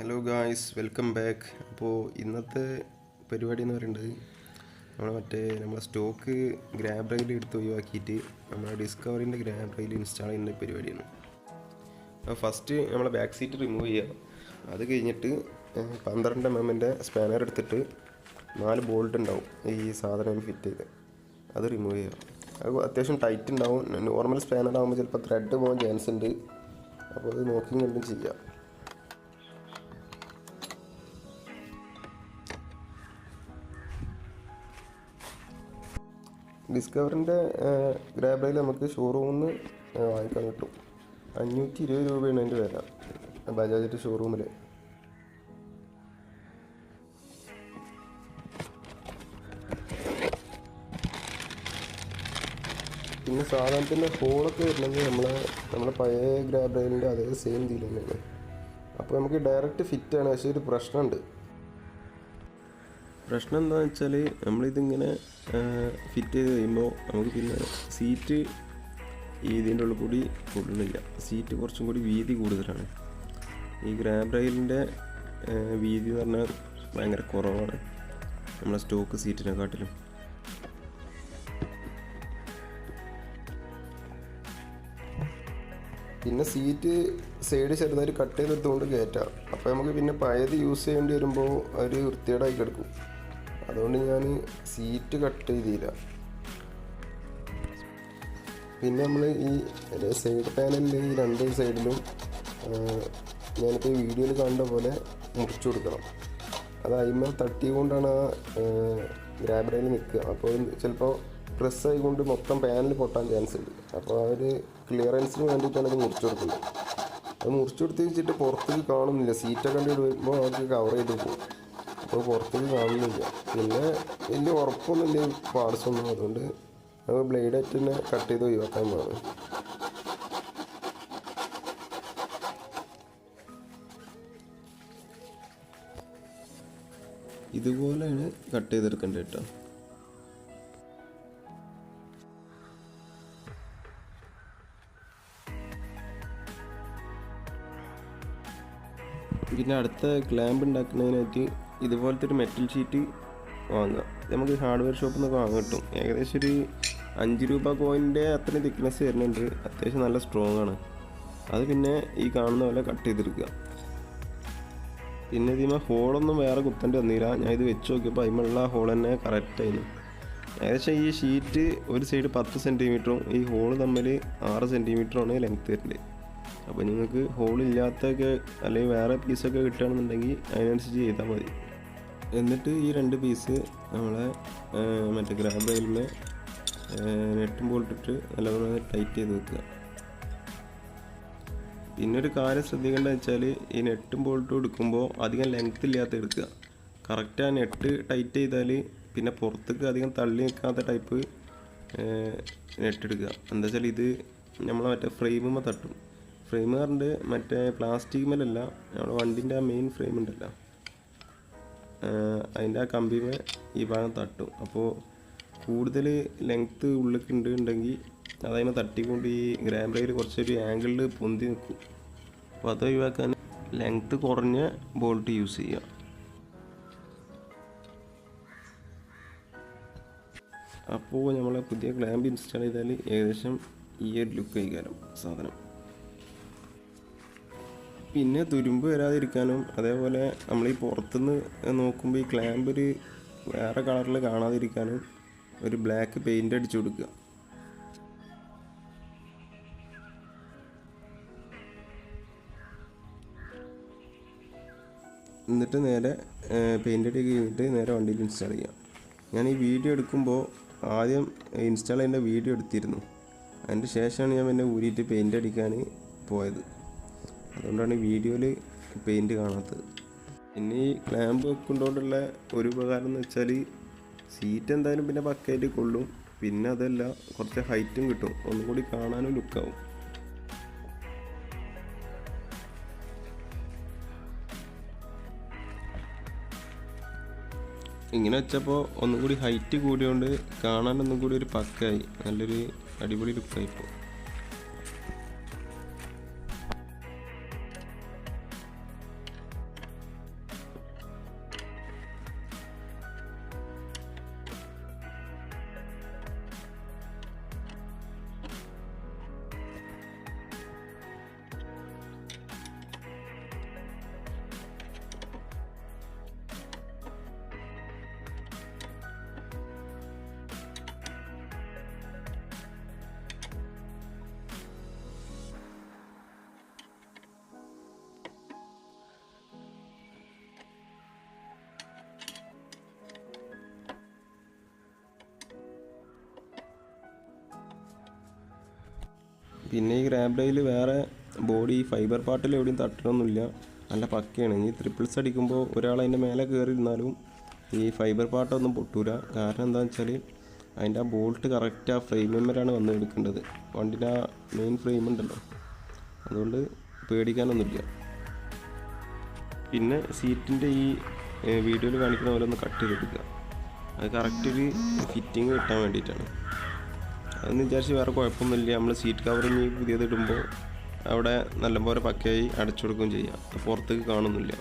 Hello guys, welcome back. അപ്പോൾ ഇന്നത്തെ പരിപാടി എന്ന് പറയുന്നത് നമ്മളെ സ്റ്റോക്ക് ഗ്രാബ് റെയിൽ എടുത്ത് ഒഴിവാക്കിയിട്ട് നമ്മളെ ഡിസ്കവറിൻ്റെ ഗ്രാബ് റെയിൽ ഇൻസ്റ്റാൾ ചെയ്യുന്ന പരിപാടിയാണ്. അപ്പോൾ ഫസ്റ്റ് നമ്മളെ ബാക്ക് സീറ്റ് റിമൂവ് ചെയ്യുക. അത് കഴിഞ്ഞിട്ട് 12 mm സ്പാനർ എടുത്തിട്ട് 4 ബോൾട്ട് ഉണ്ടാവും ഈ സാധനം ഫിറ്റ് ചെയ്ത്, അത് റിമൂവ് ചെയ്യുക. അത് അത്യാവശ്യം ടൈറ്റ് ഉണ്ടാവും. നോർമൽ സ്പാനർ ആകുമ്പോൾ ചിലപ്പോൾ ത്രെഡ് പോകാൻ ചാൻസ് ഉണ്ട്. അപ്പോൾ അത് നോക്കി കണ്ടും ചെയ്യുക. ഡിസ്കവറിൻ്റെ ഗ്രാബ് റെയിൽ നമുക്ക് ഷോറൂമിൽ നിന്ന് വാങ്ങിക്കാൻ കിട്ടും. 520 രൂപയാണ് അതിൻ്റെ വില ബജാജിൻ്റെ ഷോറൂമിൽ. പിന്നെ സാധനത്തിൻ്റെ ഹോളൊക്കെ വരുന്നത് നമ്മളെ പഴയ ഗ്രാബ് റെയിലിൻ്റെ അതേ സെയിം ഇതിൽ തന്നെയാണ്. അപ്പോൾ നമുക്ക് ഡയറക്റ്റ് ഫിറ്റാണ്. പക്ഷേ ഒരു പ്രശ്നമുണ്ട്. പ്രശ്നം എന്താണെന്ന് വെച്ചാൽ നമ്മളിതിങ്ങനെ ഫിറ്റ് ചെയ്ത് കഴിയുമ്പോൾ നമുക്ക് പിന്നെ സീറ്റ് ഇതിൻ്റെ ഉള്ളിൽ കൂടി കൊള്ളുന്നില്ല. സീറ്റ് കുറച്ചും കൂടി വീതി കൂടുതലാണ്. ഈ ഗ്രാബ് റെയിലിൻ്റെ വീതി എന്ന് പറഞ്ഞാൽ ഭയങ്കര കുറവാണ് നമ്മളെ സ്റ്റോക്ക് സീറ്റിനെക്കാട്ടിലും. പിന്നെ സീറ്റ് സൈഡ് ചെറുതായിട്ട് കട്ട് ചെയ്തെടുത്തുകൊണ്ട് കയറ്റാം. അപ്പോൾ നമുക്ക് പിന്നെ പഴയത് യൂസ് ചെയ്യേണ്ടി വരുമ്പോൾ ഒരു വൃത്തികേടായി കിടക്കും. അതുകൊണ്ട് ഞാൻ സീറ്റ് കട്ട് ചെയ്തില്ല. പിന്നെ നമ്മൾ ഈ സൈഡ് പാനലിൽ ഈ 2 സൈഡിലും ഞാനിപ്പോൾ ഈ വീഡിയോയിൽ കാണുന്ന പോലെ മുറിച്ചു കൊടുക്കണം. അത് അതിന്മേൽ തട്ടിക്കൊണ്ടാണ് ആ ഗ്രാബ് റെയിൽ നിൽക്കുക. അപ്പോൾ ചിലപ്പോൾ പ്രസ് ആയിക്കൊണ്ട് മൊത്തം പാനൽ പൊട്ടാൻ ചാൻസ് ഉണ്ട്. അപ്പോൾ ആ ഒരു ക്ലിയറൻസിന് വേണ്ടിയിട്ടാണ് അത് മുറിച്ചു കൊടുക്കുന്നത്. അത് മുറിച്ചു കൊടുത്ത് വെച്ചിട്ട് പുറത്തേക്ക് കാണുന്നില്ല. സീറ്റൊക്കെ കണ്ട് വരുമ്പോൾ അവർക്ക് കവർ ചെയ്ത് പോകും. അപ്പോൾ പുറത്തേക്ക് കാണുന്നില്ല. പിന്നെ വലിയ ഉറപ്പൊന്നുമില്ല പാർട്സ് ഒന്നും. അതുകൊണ്ട് നമ്മൾ ബ്ലേഡായിട്ട് തന്നെ കട്ട് ചെയ്ത് ഒഴിവാക്കാൻ പാടും. ഇതുപോലെയാണ് കട്ട് ചെയ്തെടുക്കേണ്ടത് കേട്ടോ. പിന്നെ അടുത്ത ക്ലാമ്പ് ഉണ്ടാക്കുന്നതിനായിട്ട് ഇതുപോലത്തെ ഒരു മെറ്റൽ ഷീറ്റ് വാങ്ങുക. നമുക്ക് ഹാർഡ്വെയർ ഷോപ്പിൽ നിന്നൊക്കെ വാങ്ങാൻ കിട്ടും. ഏകദേശം ഒരു 5 രൂപ കോയിൻ്റെ അത്രയും തിക്നെസ് വരുന്നുണ്ട്. അത്യാവശ്യം നല്ല സ്ട്രോങ് ആണ്. അത് പിന്നെ ഈ കാണുന്ന പോലെ കട്ട് ചെയ്തെടുക്കുക. പിന്നെ ഇതിന്മേൽ ഹോളൊന്നും വേറെ കുത്തേണ്ടി വന്നില്ല. ഞാൻ ഇത് വെച്ച് നോക്കിയപ്പോൾ അതിന്മേലുള്ള ഹോൾ തന്നെ കറക്റ്റായിരുന്നു. ഏകദേശം ഈ ഷീറ്റ് ഒരു സൈഡ് 10 സെൻറ്റിമീറ്ററും ഈ ഹോൾ തമ്മിൽ 6 സെൻറ്റിമീറ്ററുമാണ് ലെങ്ത്ത് വരുന്നത്. അപ്പോൾ നിങ്ങൾക്ക് ഹോളില്ലാത്തൊക്കെ അല്ലെങ്കിൽ വേറെ പീസൊക്കെ കിട്ടുകയാണെന്നുണ്ടെങ്കിൽ അതിനനുസരിച്ച് ചെയ്താൽ മതി. എന്നിട്ട് ഈ 2 പീസ് നമ്മളെ മറ്റേ ഗ്രാബ് റെയിലിനെ നെട്ടും ബോൾട്ടിട്ട് നല്ലപോലെ ടൈറ്റ് ചെയ്ത് വെക്കുക. പിന്നെ ഒരു കാര്യം ശ്രദ്ധിക്കേണ്ടത് വെച്ചാൽ ഈ നെട്ടും ബോൾട്ടും എടുക്കുമ്പോൾ അധികം ലെങ്ത്ത് ഇല്ലാത്ത എടുക്കുക. കറക്റ്റ് ആ നെട്ട് ടൈറ്റ് ചെയ്താൽ പിന്നെ പുറത്തേക്ക് അധികം തള്ളി നിൽക്കാത്ത ടൈപ്പ് നെട്ട് എടുക്കുക. എന്താ വെച്ചാൽ ഇത് നമ്മളെ മറ്റേ ഫ്രെയിമുമ്മ തട്ടും. ഫ്രെയിം പറഞ്ഞിട്ട് മറ്റേ പ്ലാസ്റ്റിക് മേലല്ല, നമ്മുടെ വണ്ടിൻ്റെ ആ മെയിൻ ഫ്രെയിം ഉണ്ടല്ലോ, അതിൻ്റെ ആ കമ്പിമേ ഈ ഭാഗം തട്ടും. അപ്പോൾ കൂടുതൽ ലെങ്ത്ത് ഉള്ളിലേക്ക് ഉണ്ടെങ്കിൽ അതതിനെ തട്ടിക്കൊണ്ട് ഈ ഗ്രാബ് റെയിൽ കുറച്ചൊരു ആംഗിളിൽ പൊന്തി നിൽക്കും. അപ്പോൾ അത് ഒഴിവാക്കാൻ ലെങ്ത്ത് കുറഞ്ഞ ബോൾട്ട് യൂസ് ചെയ്യുക. അപ്പോൾ നമ്മളെ പുതിയ ക്ലാമ്പ് ഇൻസ്റ്റാൾ ചെയ്താൽ ഏകദേശം ഈ ഒരു ലുക്ക് കഴിക്കാനും സാധനം. പിന്നെ തുരുമ്പ് വരാതിരിക്കാനും അതേപോലെ നമ്മൾ ഈ പുറത്തുനിന്ന് നോക്കുമ്പോൾ ഈ ക്ലാമ്പ് ഒരു വേറെ കളറിൽ കാണാതിരിക്കാനും ഒരു ബ്ലാക്ക് പെയിൻ്റ് അടിച്ചു കൊടുക്കുക. എന്നിട്ട് നേരെ പെയിൻ്റ് അടി കഴിഞ്ഞിട്ട് നേരെ വണ്ടിയിൽ ഇൻസ്റ്റാൾ ചെയ്യാം. ഞാൻ ഈ വീഡിയോ എടുക്കുമ്പോൾ ആദ്യം ഇൻസ്റ്റാൾ ചെയ്യേണ്ട വീഡിയോ എടുത്തിരുന്നു. അതിൻ്റെ ശേഷമാണ് ഞാൻ പിന്നെ ഊരിയിട്ട് പെയിൻ്റ് അടിക്കാൻ പോയത്. അതുകൊണ്ടാണ് വീഡിയോയിൽ പെയിൻറ്റ് കാണാത്തത്. പിന്നെ ഈ ക്ലാമ്പ് വെക്കൊണ്ടുള്ള ഒരു ഉപകാരം എന്ന് വെച്ചാൽ സീറ്റ് എന്തായാലും പിന്നെ പക്കയായിട്ട് കൊള്ളും. പിന്നെ അതല്ല, കുറച്ച് ഹൈറ്റും കിട്ടും. ഒന്നും കൂടി കാണാനും ലുക്കാവും. ഇങ്ങനെ വെച്ചപ്പോൾ ഒന്നും കൂടി ഹൈറ്റ് കൂടിയോണ്ട് കാണാൻ ഒന്നും കൂടി ഒരു പക്കയായി, നല്ലൊരു അടിപൊളി ലുക്കായിപ്പോൾ. പിന്നെ ഈ ഗ്രാബ് റെയിൽ വേറെ ബോഡി ഫൈബർ പാർട്ടിൽ എവിടെയും തട്ടണമൊന്നുമില്ല, നല്ല പക്കയാണ്. ഈ ട്രിപ്പിൾസ് അടിക്കുമ്പോൾ ഒരാൾ അതിൻ്റെ മേലെ കയറിയിരുന്നാലും ഈ ഫൈബർ പാർട്ടൊന്നും പൊട്ടൂല. കാരണം എന്താണെന്ന് വെച്ചാൽ അതിൻ്റെ ആ ബോൾട്ട് കറക്റ്റ് ആ ഫ്രെയിമിന്മേലാണ് വന്ന് എടുക്കേണ്ടത്. വണ്ടിൻ്റെ ആ മെയിൻ ഫ്രെയിം ഉണ്ടല്ലോ, അതുകൊണ്ട് പേടിക്കാനൊന്നുമില്ല. പിന്നെ സീറ്റിൻ്റെ ഈ വീഡിയോയിൽ കാണിക്കുന്ന പോലെ ഒന്ന് കട്ട് ചെയ്തെടുക്കുക. അത് കറക്റ്റ് ഒരു ഫിറ്റിങ് കിട്ടാൻ വേണ്ടിയിട്ടാണ്. അതെന്ന് വിചാരിച്ച് വേറെ കുഴപ്പമൊന്നുമില്ല. നമ്മൾ സീറ്റ് കവറിങ് പുതിയത് ഇടുമ്പോൾ അവിടെ നല്ലപോലെ പക്കയായി അടച്ചു കൊടുക്കുകയും ചെയ്യാം, പുറത്തേക്ക് കാണുന്നില്ല.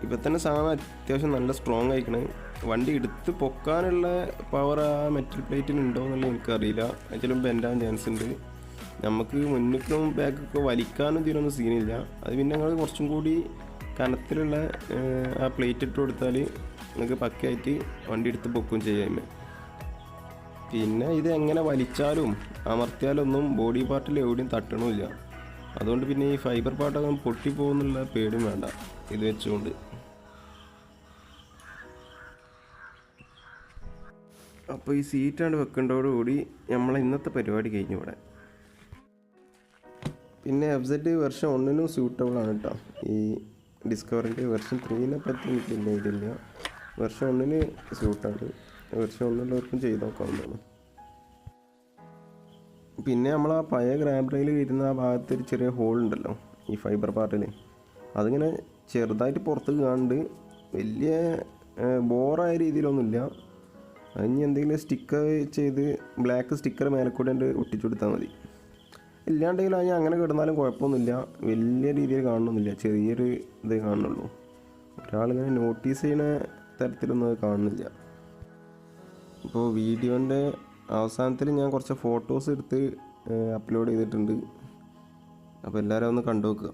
ഇപ്പം തന്നെ സാധനം അത്യാവശ്യം നല്ല സ്ട്രോങ് ആയിക്കണ്. വണ്ടി എടുത്ത് പൊക്കാനുള്ള പവർ ആ മെറ്റൽ പ്ലേറ്റിന് ഉണ്ടോ എന്നുള്ളത് എനിക്കറിയില്ല. ചിലപ്പോൾ ബെൻഡാൻ ചാൻസ് ഉണ്ട്. നമുക്ക് മുന്നിലേക്കും ബാക്കൊക്കെ വലിക്കാനും ഇതിനൊന്നും സീനില്ല. അത് പിന്നെ ഞങ്ങൾ കുറച്ചും കൂടി കനത്തിലുള്ള ആ പ്ലേറ്റ് ഇട്ട് കൊടുത്താൽ നിങ്ങൾക്ക് പക്കയായിട്ട് വണ്ടി എടുത്ത് പൊക്കുകയും ചെയ്യാം. പിന്നെ ഇത് എങ്ങനെ വലിച്ചാലും അമർത്തിയാലൊന്നും ബോഡി പാർട്ടിൽ എവിടെയും തട്ടണമില്ല. അതുകൊണ്ട് പിന്നെ ഈ ഫൈബർ പാർട്ടൊക്കെ പൊട്ടിപ്പോകുന്നുള്ള പേടിയും വേണ്ട ഇത് വെച്ചുകൊണ്ട്. അപ്പോൾ ഈ സീറ്റാണ്ട് വെക്കേണ്ടതോടുകൂടി നമ്മളെ ഇന്നത്തെ പരിപാടി കഴിഞ്ഞു ഇവിടെ. പിന്നെ FZ വെർഷൻ 1 സ്യൂട്ടബിൾ ആണ് കേട്ടോ. ഈ ഡിസ്കവറിൻ്റെ വെർഷൻ 3 പറ്റി എനിക്ക് വലിയ ഇതില്ല. വെർഷൻ 1 സ്യൂട്ടാണ്. വെർഷൻ 1 ചെയ്ത് നോക്കാവുന്നതാണ്. പിന്നെ നമ്മൾ ആ പഴയ ഗ്രാബ് റെയിൽ വരുന്ന ആ ഭാഗത്ത് ഒരു ചെറിയ ഹോൾ ഉണ്ടല്ലോ ഈ ഫൈബർ പാർട്ടിൽ, അതിങ്ങനെ ചെറുതായിട്ട് പുറത്തേക്ക് കാണുന്നുണ്ട്. വലിയ ബോറായ രീതിയിലൊന്നുമില്ല. അതിന് എന്തെങ്കിലും സ്റ്റിക്കർ ചെയ്ത് ബ്ലാക്ക് സ്റ്റിക്കർ മേലെ കൂടെ ഒട്ടിച്ചു കൊടുത്താൽ മതി. ഇല്ലാണ്ടെങ്കിലും അതിന് അങ്ങനെ കിടന്നാലും കുഴപ്പമൊന്നുമില്ല. വലിയ രീതിയിൽ കാണണമെന്നില്ല, ചെറിയൊരു ഇതേ കാണുന്നുള്ളൂ. ഒരാളിങ്ങനെ നോട്ടീസ് ചെയ്യുന്ന തരത്തിലൊന്നും അത് കാണുന്നില്ല. ഇപ്പോൾ വീഡിയോൻ്റെ അവസാനത്തിൽ ഞാൻ കുറച്ച് ഫോട്ടോസ് എടുത്ത് അപ്ലോഡ് ചെയ്തിട്ടുണ്ട്. അപ്പോൾ എല്ലാവരും ഒന്ന് കണ്ടു നോക്കുക.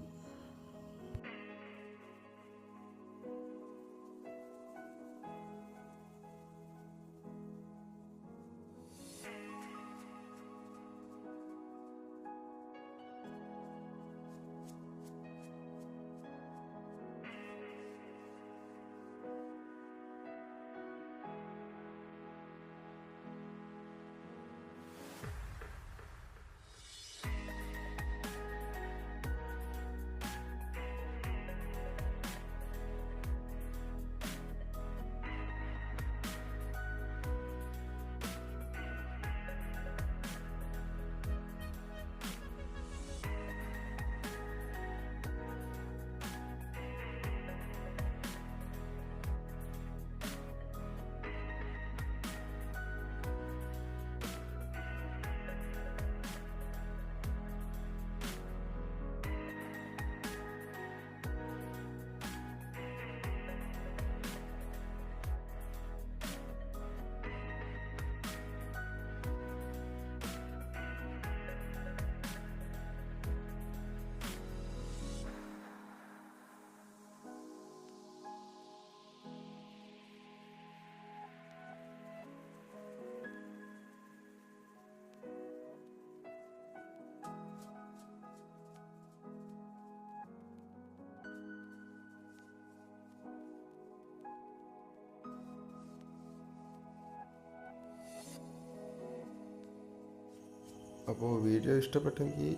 അപ്പോൾ വീഡിയോ ഇഷ്ടപ്പെട്ടെങ്കിൽ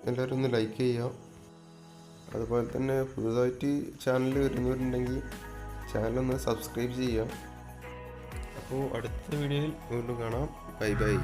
എല്ലാവരും ഒന്ന് ലൈക്ക് ചെയ്യുക. അതുപോലെ തന്നെ പുതുതായിട്ട് ചാനൽ വരുന്നവരുണ്ടെങ്കിൽ ചാനലൊന്ന് സബ്സ്ക്രൈബ് ചെയ്യുക. അപ്പോൾ അടുത്ത വീഡിയോയിൽ വീണ്ടും കാണാം. Bye bye.